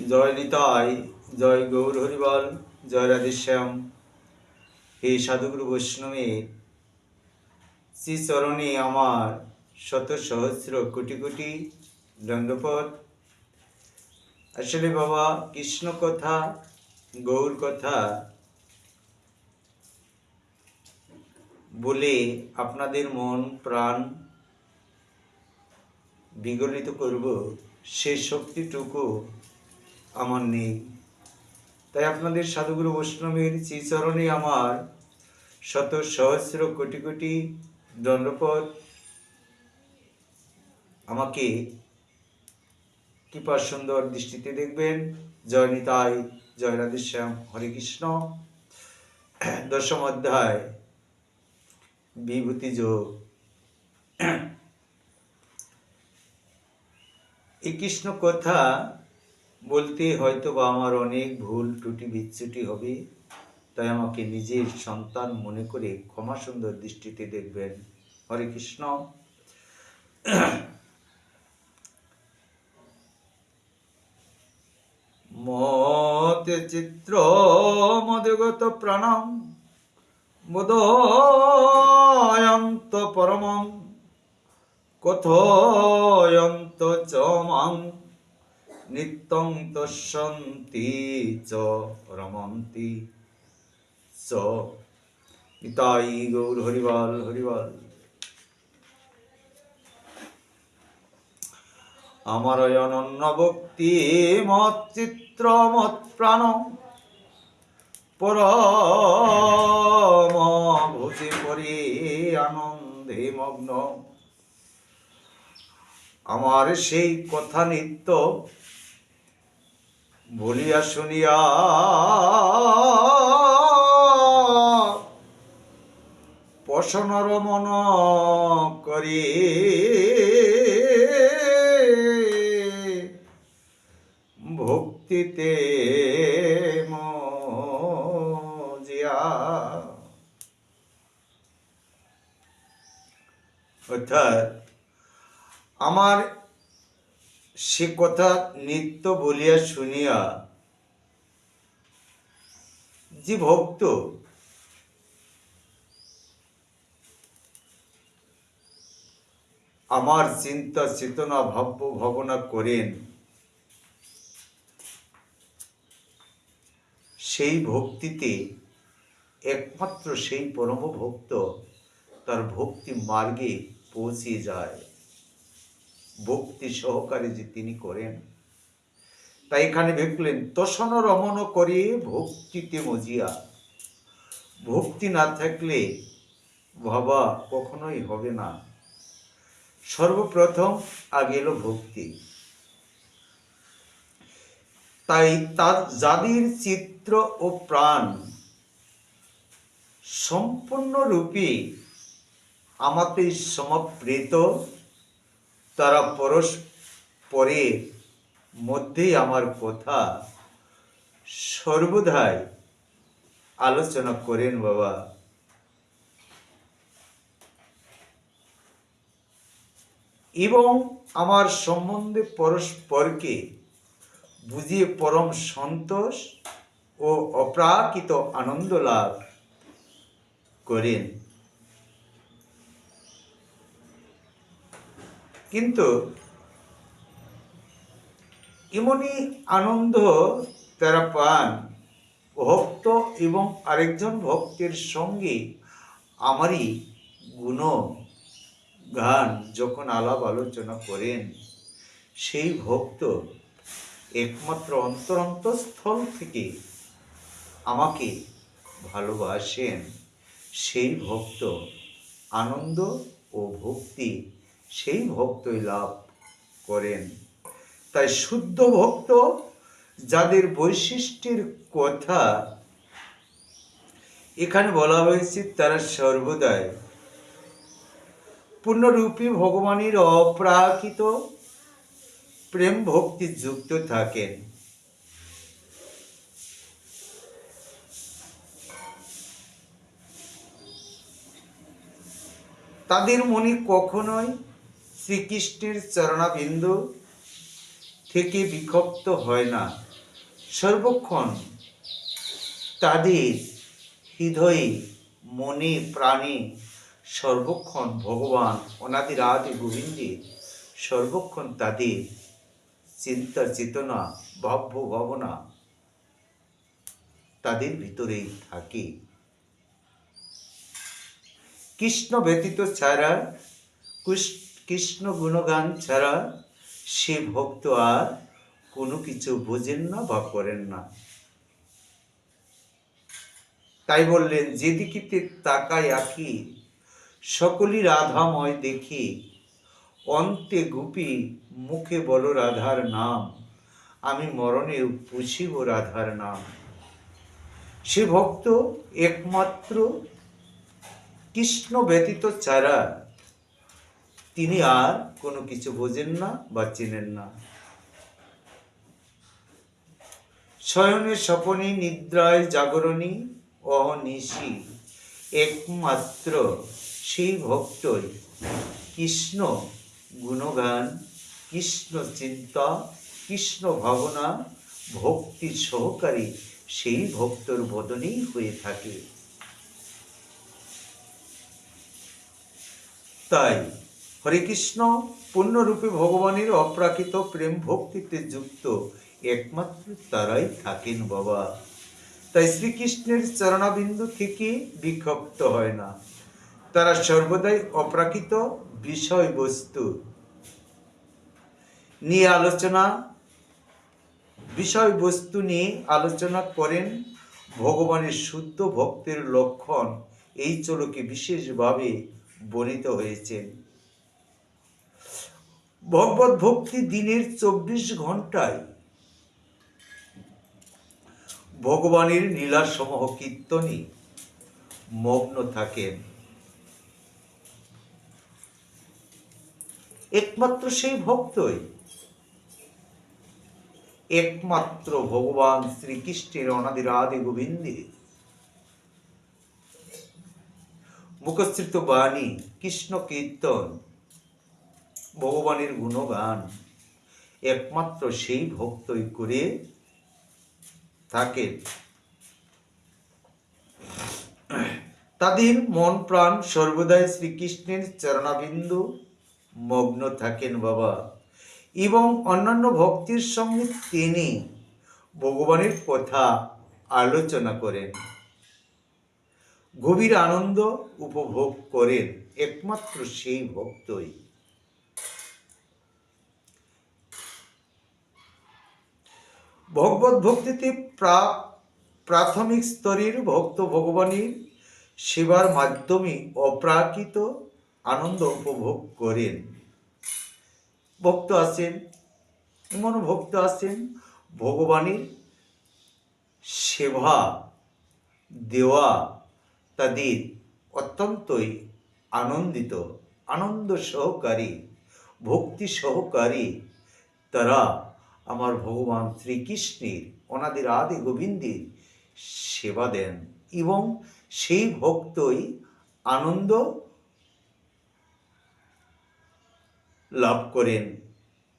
জয় নিতাই, জয় গৌর হরিবল, জয় রাধেশ্যাম। হে সাধুগুরু বৈষ্ণবের শ্রীচরণে আমার শত সহস্র কোটি কোটি দণ্ডপথ। আসলে বাবা, কৃষ্ণ কথা, গৌর কথা বলে আপনাদের মন প্রাণ বিগলিত করব, সে শক্তিটুকু আমার নেই। তাই আপনাদের সাধুগুরু বৈষ্ণবের শ্রীচরণে আমার শত সহস্র কোটি কোটি দণ্ডপথ। আমাকে কৃপা সুন্দর দৃষ্টিতে দেখবেন। জয় নিতাই, জয় রাধেশ্যাম। হরে কৃষ্ণ। দশম অধ্যায় বিভূতি যোগ। এই কৃষ্ণ কথা বলতে হয়তো বা আমার অনেক ভুল ত্রুটি বিচ্যুতি হবে, তাই আমাকে নিজের সন্তান মনে করে ক্ষমা সুন্দর দৃষ্টিতে দেখবেন। হরে কৃষ্ণ। মতে চিত্র মদগত প্রাণম বোধয়ন্ত পরমং কথয়ন্ত চ মাং নিত্যং তস্যন্তি চ রমন্তি চ। নিতাই গৌর হরিবল হরিবল। আমার অনন্য ভক্তি মত চিত্র মত প্রাণ পরম ভুজি পরি আনন্দে মগ্ন। আমার সেই কথা নিত্য বলিয়া শুনিয়া পশনর মন করি ভক্তিতে মজিয়া। অর্থাৎ আমার সে কথা নিত্য বলিয়া শুনিয়া যে ভক্ত আমার চিন্তা চেতনা ভাব্য ভাবনা করেন, সেই ভক্তিতে একমাত্র সেই পরম ভক্ত তার ভক্তি মার্গে পৌঁছে যায়, ভক্তি সহকারে যে তিনি করেন। তাই এখানে দেখলেন তসন রমন করে ভক্তিতে মজিয়া। ভক্তি না থাকলে ভাবা কখনোই হবে না। সর্বপ্রথম আগে এলো ভক্তি। তাই তার যাদের চিত্র ও প্রাণ সম্পূর্ণরূপে আমাতে সমপ্রেত, তারা পরস্পরের মধ্যেই আমার কথা সর্বদাই আলোচনা করেন বাবা। এবং আমার সম্বন্ধে পরস্পরকে বুঝিয়ে পরম সন্তোষ ও অপ্রাকৃত আনন্দ লাভ করেন। কিন্তু এমনই আনন্দ তারা পান ভক্ত এবং আরেকজন ভক্তের সঙ্গে আমারই গুণ গান যখন আলাপ আলোচনা করেন, সেই ভক্ত একমাত্র অন্তরস্থল থেকে আমাকে ভালোবাসেন। সেই ভক্ত আনন্দ ও ভক্তি সেই ভক্তই লাভ করেন। তাই শুদ্ধ ভক্ত যাদের বৈশিষ্ট্যের কথা এখানে বলা হয়েছে, তারা সর্বদাই পূর্ণরূপী ভগবানের অপ্রাকৃত প্রেম ভক্তি যুক্ত থাকেন। তাদের মনে কখনোই শ্রীকৃষ্ণের চরণাবিন্দু থেকে বিক্ষিপ্ত হয় না। সর্বক্ষণ তাদের হৃদয়ে মনে প্রাণে সর্বক্ষণ ভগবান অনাদির আদি গোবিন্দের সর্বক্ষণ তাদের চিন্তা চেতনা ভাব্য ভাবনা তাদের ভিতরেই থাকে। কৃষ্ণ ব্যতীত ছাড়া, কৃষ্ণ গুণগান ছাড়া সে ভক্ত আর কোনো কিছু বোঝেন না বা করেন না। তাই বললেন, যেদিকে তাকাই আঁকি সকলই রাধাময় দেখি, অন্তে গুপি মুখে বলো রাধার নাম, আমি মরণেও পুষিব রাধার নাম। সে ভক্ত একমাত্র কৃষ্ণ ব্যতীত ছাড়া তিনি আর কোনো কিছু বোঝেন না বা চেনেন না। শয়নে স্বপনে নিদ্রায় জাগরণী অহনিশি একমাত্র সেই ভক্তই কৃষ্ণ গুণগান, কৃষ্ণ চিন্তা, কৃষ্ণ ভাবনা ভক্তি সহকারী সেই ভক্তর বদনেই হয়ে থাকে। তাই হরে কৃষ্ণ পূর্ণরূপে ভগবানের অপ্রাকৃত প্রেম ভক্তিতে যুক্ত একমাত্র তারাই থাকেন বাবা। তাই শ্রীকৃষ্ণের চরণাবিন্দু থেকে বিক্ষিপ্ত হয় না। তারা সর্বদাই অপ্রাকৃত বিষয়বস্তু নিয়ে আলোচনা করেন। ভগবানের শুদ্ধ ভক্তের লক্ষণ এই চলকে বিশেষভাবে বর্ণিত হয়েছে। ভগবত ভক্তি দিনের 24 ঘন্টায় ভগবানের লীলাসমূহ কীর্তনে মগ্ন থাকেন। একমাত্র সেই ভক্তই একমাত্র ভগবান শ্রীকৃষ্ণের অনাদি আদি গোবিন্দের মুখস্থিত বাণী, কৃষ্ণ কীর্তন, ভগবানের গুণগান একমাত্র সেই ভক্তই করে থাকেন। তাদের মন প্রাণ সর্বদাই শ্রীকৃষ্ণের চরণাবিন্দু মগ্ন থাকেন বাবা, এবং অন্যান্য ভক্তির সঙ্গে তিনি ভগবানের কথা আলোচনা করেন, গভীর আনন্দ উপভোগ করেন। একমাত্র সেই ভক্তই। ভগবত ভক্তিতে প্রাথমিক স্তরের ভক্ত ভগবানের সেবার মাধ্যমে অপ্রাকৃত আনন্দ উপভোগ করেন। ভক্ত আছেন, এমন ভক্ত আছেন ভগবানের সেবা দেওয়া তাদের অত্যন্তই আনন্দ সহকারী, ভক্তি সহকারী। তারা আমার ভগবান শ্রীকৃষ্ণের অনাদির আদি গোবিন্দের সেবা দেন এবং সেই ভক্তই আনন্দ লাভ করেন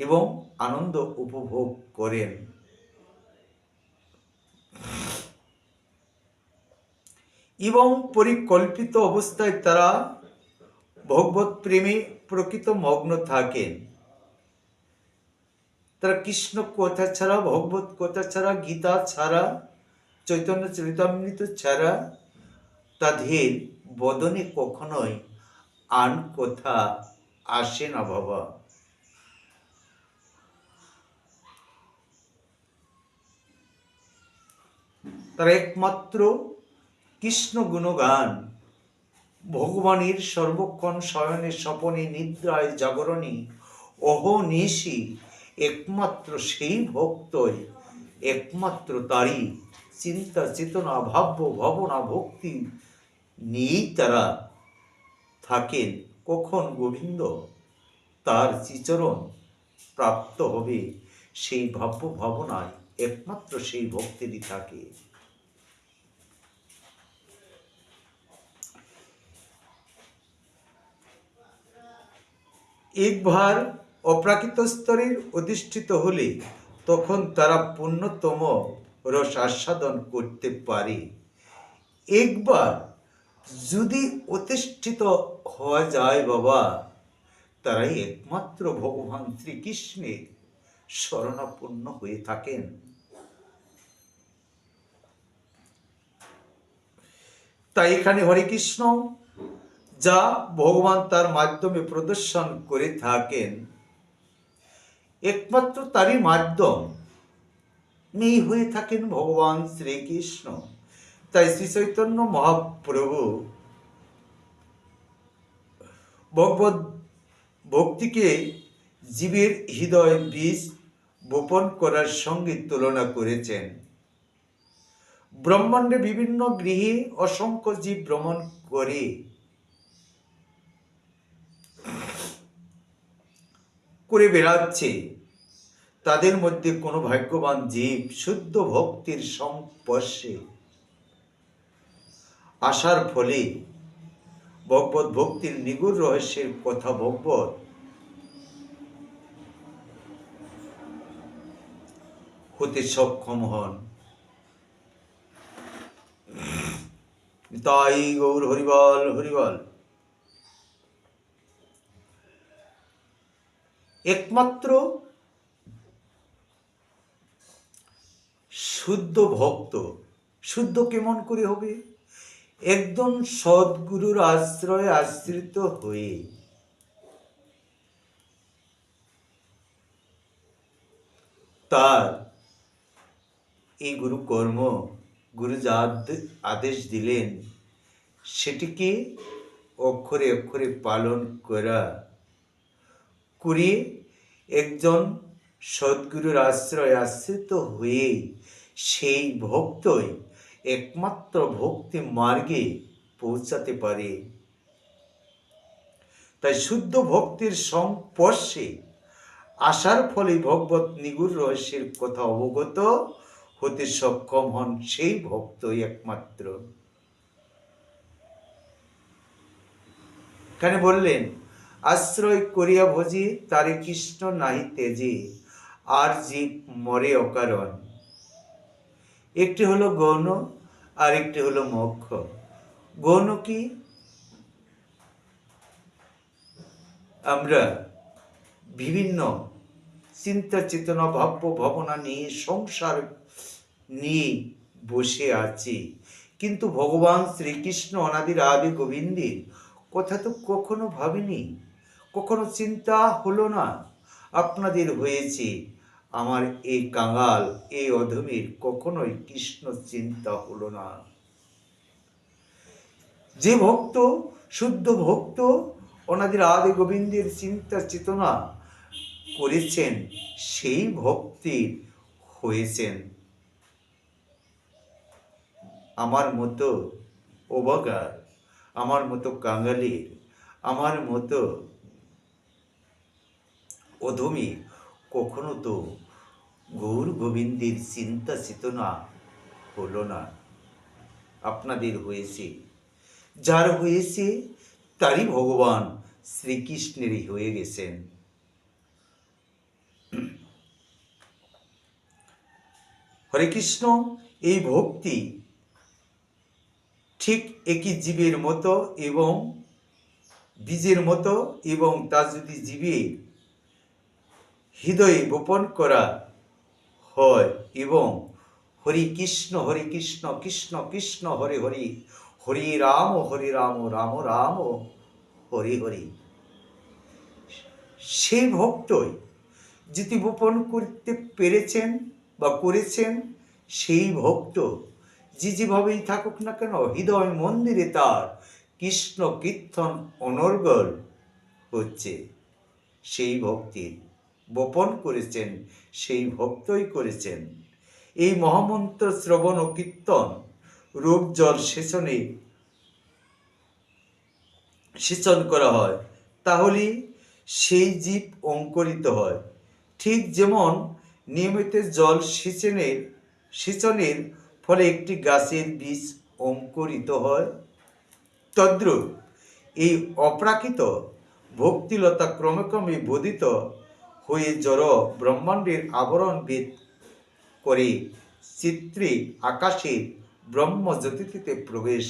এবং আনন্দ উপভোগ করেন। এবং পরিকল্পিত অবস্থায় তারা ভগবত প্রেমে প্রকৃত মগ্ন থাকেন। তারা কৃষ্ণ কথা ছাড়া, ভগবত কথা ছাড়া, গীতা ছাড়া, চৈতন্য চরিতামৃত ছাড়া তাদের বদনে কখনোই আন কথা আসে না বাবা। তারা একমাত্র কৃষ্ণ গুণগান, ভগবানের সর্বক্ষণ শয়নে স্বপনে নিদ্রায় জাগরণী অহনিশি একমাত্র সেই ভক্তই, একমাত্র তারই চিন্তা চেতনা ভাব্য ভাবনা ভক্তি নিয়েই তারা থাকেন। কখন গোবিন্দ তার শ্রীচরণ প্রাপ্ত হবে সেই ভাব্য ভাবনায় একমাত্র সেই ভক্তেরই থাকে। একবার অপ্রাকৃত স্তরের অধিষ্ঠিত হলে তখন তারা পূর্ণতম রস আস্বাদন করতে পারে। একবার যদি অতিষ্ঠিত হওয়া যায় বাবা, তারাই একমাত্র ভগবান শ্রীকৃষ্ণের শরণাপন্ন হয়ে থাকেন। তাই এখানে হরে কৃষ্ণ যা ভগবান তার মাধ্যমে প্রদর্শন করে থাকেন, একমাত্র তারই মাধ্যম নেই হয়ে থাকেন ভগবান শ্রীকৃষ্ণ। তাই শ্রী চৈতন্য মহাপ্রভু ভগবত ভক্তিকে জীবের হৃদয় বীজ বপন করার সঙ্গে তুলনা করেছেন। ব্রহ্মাণ্ডে বিভিন্ন গৃহে অসংখ্য জীব ভ্রমণ করে বেড়াচ্ছে। তাদের মধ্যে কোনো ভাগ্যবান জীব শুদ্ধ ভক্তির সংস্পর্শে আসার ফলে ভগবত ভক্তির নিগুড় রহস্যের কথা ভগবত হতে সক্ষম হন। তাই গৌর হরিবল হরিবল। একমাত্র শুদ্ধ ভক্ত, শুদ্ধ কেমন করে হবে? একদম সদ্গুরুর আশ্রয়ে আশ্রিত হয়ে, তার এই গুরু কর্ম, গুরু যা আদেশ দিলেন সেটিকে অক্ষরে অক্ষরে পালন করে একজন সদ্গুরুর আশ্রয় আশ্রিত হয়ে সেই ভক্তই একমাত্র ভক্তি মার্গে পৌঁছাতে পারে। তাই শুদ্ধ ভক্তির সংস্পর্শে আসার ফলে ভগবত নিগুড় রহস্যের কথা অবগত হতে সক্ষম হন সেই ভক্তই একমাত্র। এখানে বললেন, আশ্রয় করিয়া ভজি তারে কৃষ্ণ নাহি তেজে, আর জীব মরে অকারণ। একটি হলো গৌণ আর একটি হলো মোক্ষ। গৌণ কি? আমরা বিভিন্ন চিন্তা চেতনা ভাব্য ভাবনা নিয়ে সংসার নিয়ে বসে আছি, কিন্তু ভগবান শ্রীকৃষ্ণ অনাদির আদি গোবিন্দের কথা তো কখনো ভাবিনি, কখনো চিন্তা হলো না। আপনাদের হয়েছে, আমার এই কাঙাল এই অধমীর কখনোই কৃষ্ণ চিন্তা হলো না। যে ভক্ত, শুদ্ধ ভক্ত অনাদির আদি গোবিন্দের চিন্তা চেতনা করেছেন, সেই ভক্তির হয়েছেন। আমার মতো অবগার, আমার মতো কাঙালির, আমার মতো অধমী কখনো তো গৌর গোবিন্দের চিন্তা চেতনা হলো না। আপনাদের হয়েছে, যার হয়েছে তারই ভগবান শ্রীকৃষ্ণেরই হয়ে গেছেন। হরে কৃষ্ণ, এই ভক্তি ঠিক একই জীবের মতো এবং বীজের মতো, এবং তা যদি জীবের হৃদয়ে বপন করা হয় এবং হরি কৃষ্ণ কৃষ্ণ কৃষ্ণ হরে হরি, হরে রাম রাম রাম হরে হরি, সেই ভক্তই যদি বপন করতে পেরেছেন বা করেছেন, সেই ভক্ত যেভাবেই থাকুক না কেন, হৃদয় মন্দিরে তার কৃষ্ণ কীর্তন অনর্গল হচ্ছে। সেই ভক্তির বপন করেছেন, সেই ভক্তই করেছেন। এই মহামন্ত্র শ্রবণ ও কীর্তন রূপ জল সেচন করা হয়, তাহলে সেই জীব অঙ্কুরিত হয়। ঠিক যেমন নিয়মিত জল সেচনের ফলে একটি গাছের বীজ অঙ্কুরিত হয়, তদ্রূপ এই অপ্রাকৃত ভক্তিলতা ক্রমে ক্রমে বোধিত হয়ে জড় ব্রহ্মাণ্ডের আবরণ ভেদ করে চিত্রে আকাশের ব্রহ্মজ্যোতিতে প্রবেশ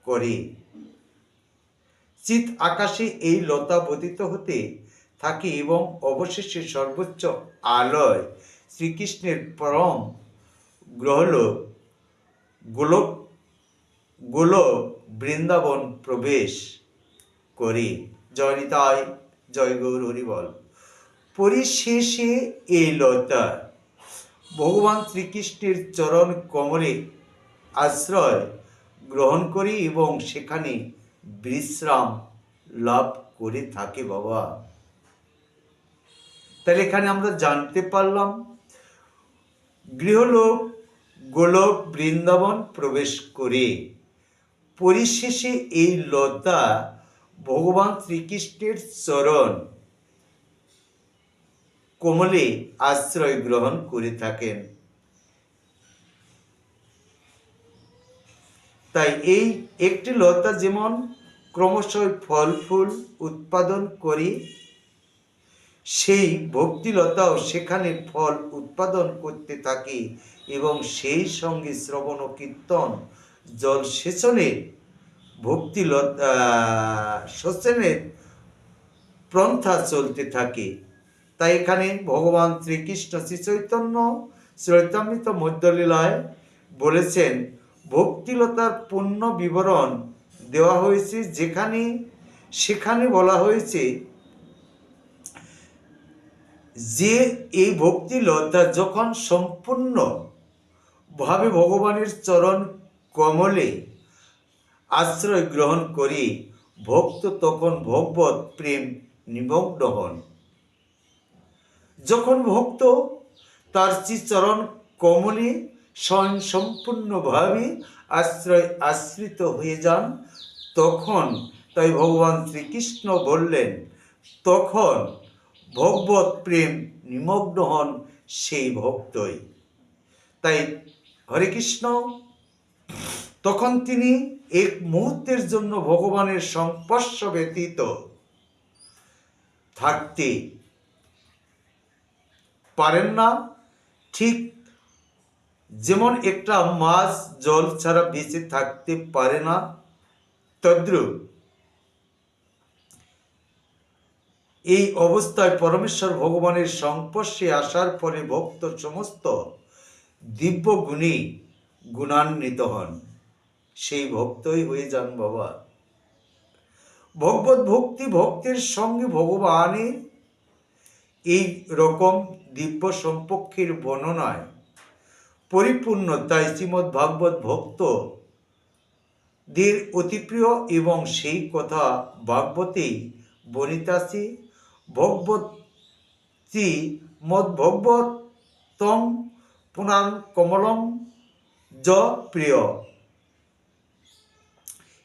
করে। চিত আকাশে এই লতা পতিত হতে থাকে এবং অবশেষে সর্বোচ্চ আলয় শ্রীকৃষ্ণের পরম গ্রহলোক গোলক গোলক বৃন্দাবন প্রবেশ করে। জয় নিতাই, জয় গৌর হরিবল। পরিশেষে এই লতা ভগবান শ্রীকৃষ্ণের চরণ কমলে আশ্রয় গ্রহণ করে এবং সেখানে বিশ্রাম লাভ করে থাকে বাবা। তাহলে এখানে আমরা জানতে পারলাম গৃহলোক গোলক বৃন্দাবন প্রবেশ করে পরিশেষে এই লতা ভগবান শ্রীকৃষ্ণের চরণ কমলে আশ্রয় গ্রহণ করে থাকেন। তাই এই একটি লতা যেমন ক্রমশ ফল ফুল উৎপাদন করে, সেই ভক্তিলতাও সেখানে ফল উৎপাদন করতে থাকে এবং সেই সঙ্গে শ্রবণ ও কীর্তন জল সেচনের ভক্তিলতা সেচনের পন্থা চলতে থাকে। তাই এখানে ভগবান শ্রীকৃষ্ণ শ্রী চৈতন্য চৈতামৃত মধ্যলীলায় বলেছেন ভক্তিলতার পূর্ণ বিবরণ দেওয়া হয়েছে, সেখানে বলা হয়েছে যে এই ভক্তিলতা যখন সম্পূর্ণভাবে ভগবানের চরণ কমলে আশ্রয় গ্রহণ করি ভক্ত তখন ভগবত প্রেম নিমগ্ন হন। যখন ভক্ত তার চরণ কমলে স্বয়ং সম্পূর্ণভাবে আশ্রিত হয়ে যান তখন, তাই ভগবান শ্রীকৃষ্ণ বললেন তখন ভগবত প্রেম নিমগ্ন হন সেই ভক্তই। তাই হরে কৃষ্ণ, তখন তিনি এক মুহূর্তের জন্য ভগবানের সংস্পর্শ ব্যতীত থাকতে পারেন না। ঠিক যেমন একটা মাছ জল ছাড়া বেঁচে থাকতে পারে না, তদ্রূপ এই অবস্থায় পরমেশ্বর ভগবানের সংস্পর্শে আসার পরে ভক্ত সমস্ত দিব্য গুণে গুণান্বিত হন, সেই ভক্তই হয়ে যান বাবা। ভগবত ভক্তি ভক্তের সঙ্গে ভগবানের এই রকম দিব্য সম্পর্কের বর্ণনায় পরিপূর্ণ। তাই শ্রীমদ্ ভাগবত ভক্তদের অতি প্রিয় এবং সেই কথা ভাগবতেই বর্ণিতাছি। ভগবতী মদ্ভগবতং পুরাণ কমলম য প্রিয়।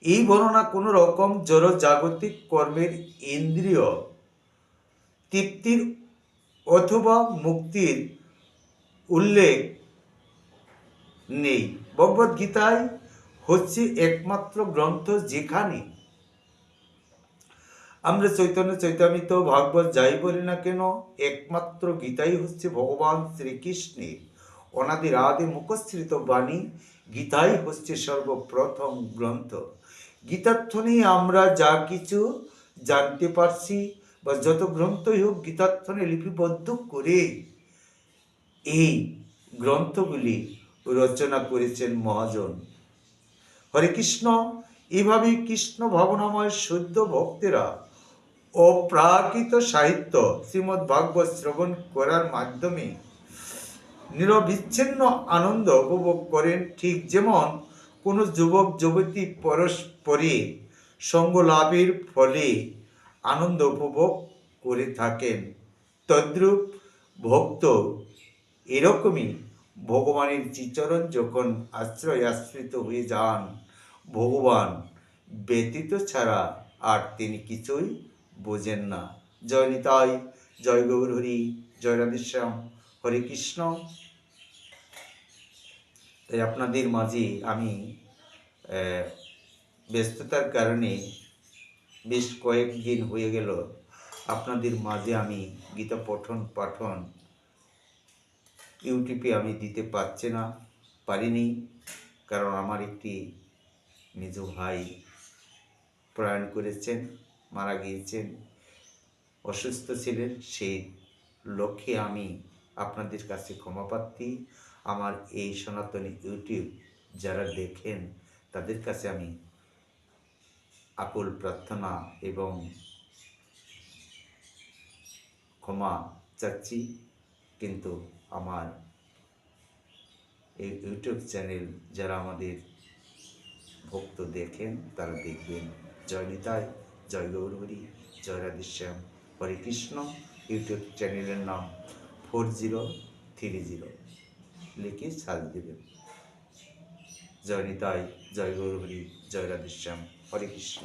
এই বর্ণনা কোনো রকম জড় জাগতিক কর্মের ইন্দ্রিয় তৃপ্তির অথবা মুক্তির উল্লেখ নেই। ভগবদ গীতায় হচ্ছে একমাত্র গ্রন্থ যেখানে আমরা চৈতন্য চৈতামৃত ভাগবত যাই বলি না কেন, একমাত্র গীতাই হচ্ছে ভগবান শ্রীকৃষ্ণের অনাদির আদি মুখশ্রিত বাণী। গীতাই হচ্ছে সর্বপ্রথম গ্রন্থ। গীতার্থনে আমরা যা কিছু জানতে পারছি বা যত গ্রন্থই হোক গীতার্থনে লিপিবদ্ধ করে এই গ্রন্থগুলি রচনা করেছেন মহাজন। হরে কৃষ্ণ। এভাবেই কৃষ্ণ ভাবনাময় শুদ্ধ ভক্তেরা অপ্রাকৃত সাহিত্য শ্রীমদ্ ভাগবত শ্রবণ করার মাধ্যমে নিরবিচ্ছিন্ন আনন্দ উপভোগ করেন। ঠিক যেমন কোনো যুবক যুবতী পরস্পরে সঙ্গ লাভের ফলে আনন্দ উপভোগ করে থাকেন, তদ্রূপ ভক্ত এরকমই ভগবানের শ্রীচরণ যখন আশ্রিত হয়ে যান ভগবান ব্যতীত ছাড়া আর তিনি কিছুই বোঝেন না। জয় নিতাই, জয় গৌর হরি, জয় রাধেশ্যাম, হরে কৃষ্ণ। তাই আপনাদের মাঝে আমি ব্যস্ততার কারণে বেশ কয়েকদিন হয়ে গেল আপনাদের মাঝে আমি গীতা পঠন পাঠন ইউটিউবে আমি দিতে পারিনি, কারণ আমার একটি মেজ ভাই প্রয়াণ করেছেন, মারা গিয়েছেন, অসুস্থ ছিলেন। সেই লক্ষ্যে আমি আপনাদের কাছে ক্ষমাপ্রার্থী। আমার এই সনাতনী ইউটিউব যারা দেখেন তাদের কাছে আমি আকুল প্রার্থনা এবং ক্ষমা চাচ্ছি। কিন্তু আমার এই ইউটিউব চ্যানেল যারা আমাদের ভক্ত দেখেন তারা দেখবেন। জয় নিতাই, জয় গৌরহরি, জয় রাধেশ্যাম, হরে কৃষ্ণ। ইউটিউব চ্যানেলের নাম 4030 লিখে সার্চ দেবেন। জয় নিতাই, জয় গৌরহরি, জয় রাধেশ্যাম, হরে কৃষ্ণ।